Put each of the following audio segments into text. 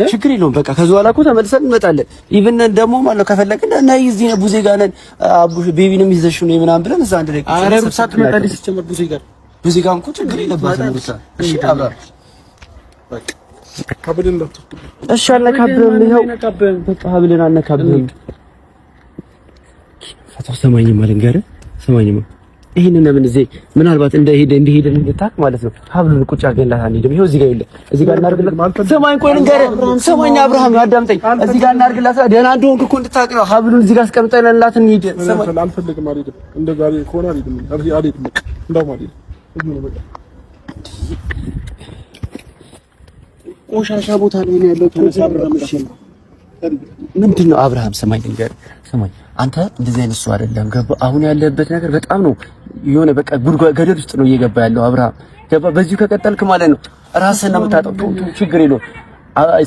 ችግር የለውም። በቃ ከዚህ በኋላ እኮ ተመልሰን እንመጣለን። ኢቭን ደግሞ ማለት ከፈለግን እና እዚህ ነው ቡዜ ጋር ነን አቡሽ ቤቢንም ይዘሽ ነው ምናምን ብለን እዛ አንድ ላይ ኧረ ሩታ ትመጣለች። ሲጀመር ቡዜ ጋር እኮ ችግር የለባትም ሩታ። እሺ አብራ በቃ ካብልን እንዳትወጡ። እሺ አልነካብህም። ይኸው በቃ ሀብልን አልነካብህም። ፈታው ሰማኝማ ልንገርህ፣ ሰማኝማ ይሄንን ለምን እዚህ ምናልባት እንደሄደ እንድታክ ማለት ነው። ሀብሉን ቁጭ አድርገንላት አንሄድም። ይኸው እዚህ ጋር የለ እዚህ ጋር እናድርግላት። ሰማኝ ቆይ ልንገርህ፣ ሰማኝ አብርሃም አዳምጠኝ። እዚህ ጋር እናድርግላት። ደህና እንደሆንክ እኮ እንድታክ ነው። ሀብሉን እዚህ ጋር አስቀምጠንላት እንሂድ። ሰማኝ አልፈልግም፣ አልሄድም። እንደዛሬ ከሆነ አልሄድም። አልሄድም በቃ እንደውም አልሄድም። በቃ ቆሻሻ ቦታ ላይ ነው ያለው። ምንድን ነው አብርሃም? ሰማኝ ልንገርህ፣ ሰማኝ አንተ እንደዚህ አይነት ሰው አይደለም። ገባ አሁን ያለበት ነገር በጣም ነው የሆነ በቃ ጉድጓድ ገደል ውስጥ ነው እየገባ ያለው አብርሃም። ገባ በዚሁ ከቀጠልክ ማለት ነው ራስህን ነው የምታጠው። ችግር የለውም።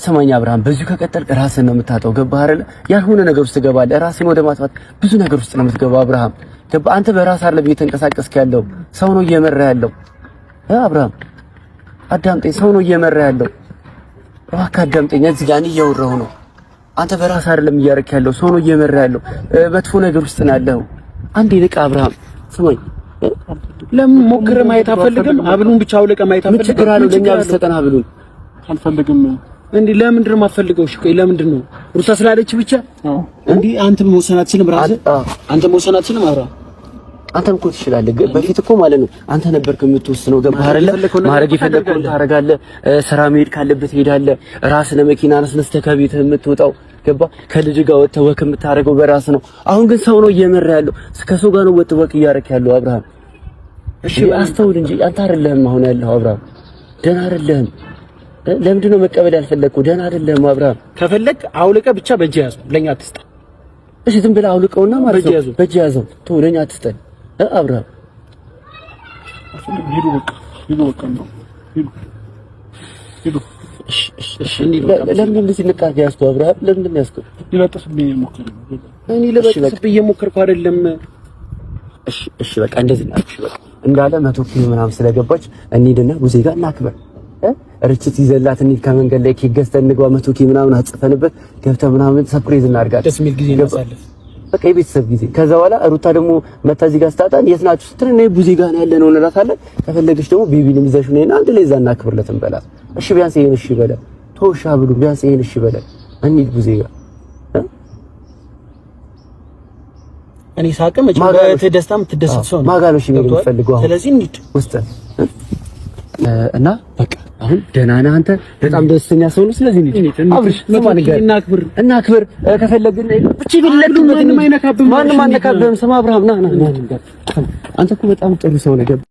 ሰማኝ አብርሃም፣ በዚሁ ከቀጠልክ ራስህን ነው የምታጠው። ገባ አይደለ? ያልሆነ ነገር ውስጥ ትገባለህ። ራስህን ወደ ማጥፋት ብዙ ነገር ውስጥ ነው የምትገባው አብርሃም። ገባ አንተ በራስህ አይደለም እየተንቀሳቀስክ ያለው፣ ሰው ነው እየመራ ያለው። አብርሃም አዳምጠኝ፣ ሰው ነው እየመራ ያለው። እባክህ አዳምጠኝ። እዚህ ጋር እኔ እያወራሁ ነው። አንተ በራስህ አይደለም እያረክ ያለው፣ ሰው ነው እየመራ ያለው። መጥፎ ነገር ውስጥ ነው ያለው። አንዴ ልቅ አብርሃም ስማኝ። ለምን ሞክረህ ማየት አፈልግም? ሀብሉን ብቻ አውለቀህ ማየት አፈልግም? ችግር አለው ለኛ ብትሰጠን ሀብሉን። አልፈልግም እንዴ? ለምንድን ነው የማትፈልገው? እሺ ቆይ ለምንድን ነው? ሩታ ስላለች ብቻ እንዴ? አንተ መወሰን አትችልም? ራስህ አንተ መወሰን አትችልም? አብርሃም አንተም እኮ ትችላለህ። በፊት እኮ ማለት ነው አንተ ነበርክ የምትወስነው። ገባህ አይደለ? ማድረግ የፈለግከውን ታደርጋለህ። ስራ መሄድ ካለበት ትሄዳለህ። ራስህ ለመኪና አስነስተህ ከቤትህ የምትወጣው ገባህ? ከልጅ ጋር ወጥተህ ወክ የምታደርገው በራስህ ነው። አሁን ግን ሰው ነው እየመራ ያለው። ከሰው ጋር ነው ወጥተህ ወክ እያደረክ ያለው አብርሃም። እሺ አስተውል እንጂ አንተ አይደለህም አሁን ያለው አብርሃም። ደህና አይደለህም። ለምንድን ነው መቀበል ያልፈለግከው? ደህና አይደለህም አብርሃም። ከፈለግ አውልቀህ ብቻ በእጅ ያዘው፣ ለኛ አትስጠን። እሺ ዝም ብለህ አውልቀውና ማለት ነው በእጅ ያዘው፣ ተው ለኛ አትስጠን አብርሃም። ሂዱ በቃ ነው ሂዱ። እሺ ለምን እንደዚህ ንቃት ያዝከው አብርሃም? ለምን ያዝከው? ሊለጥፍብኝ እየሞከርኩ እኔ ልበጥፍብኝ እየሞከርኩ አይደለም። እሺ በቃ እንደዚህ ነው። እሺ በቃ እንዳለ 100 ኪሎ ምናምን ስለገባች እንሂድና ቡዜ ጋር እናክበር። ርችት ይዘላት እንሂድ። ከመንገድ ላይ ኬክ ገዝተን እንግባ። 100 ኪሎ ምናምን አጽፈንበት ገብተህ ምናምን ሰርፕራይዝ እናድርጋለን። ደስ የሚል ጊዜ እናሳልፍ። በቃ የቤተሰብ ጊዜ። ከዛ በኋላ ሩታ ደግሞ መታ እዚህ ጋር ስታጣን የት ናችሁ ስትል እኔ ቡዜ ጋር ነው ያለነው እንላታለን። ከፈለግሽ ደግሞ ቤቢንም ይዘሽ ነይና አንድ ላይ እዛ እናክብርለት እንበላት። እሺ ቢያንስ ይሄን እሺ በለ ተውሻ ብሉ። ቢያንስ ይሄን እሺ በለ እንሂድ ቡዜ ጋር። እኔ ሳቅም እጭ ደስታ የምትደሰት ሰው ነው ማጋሎሽ የሚፈልገው አሁን። ስለዚህ እንሂድ ውስጥ እና በቃ አሁን ደህና ነህ አንተ? በጣም ደስተኛ ሰው ነው። ስለዚህ እንሂድ አብርሽ፣ እናክብር። ከፈለግን ብቻ ቢለቅ ማንም አይነካብህም። ስማ አብርሃም ና አንተ እኮ በጣም ጥሩ ሰው ነህ።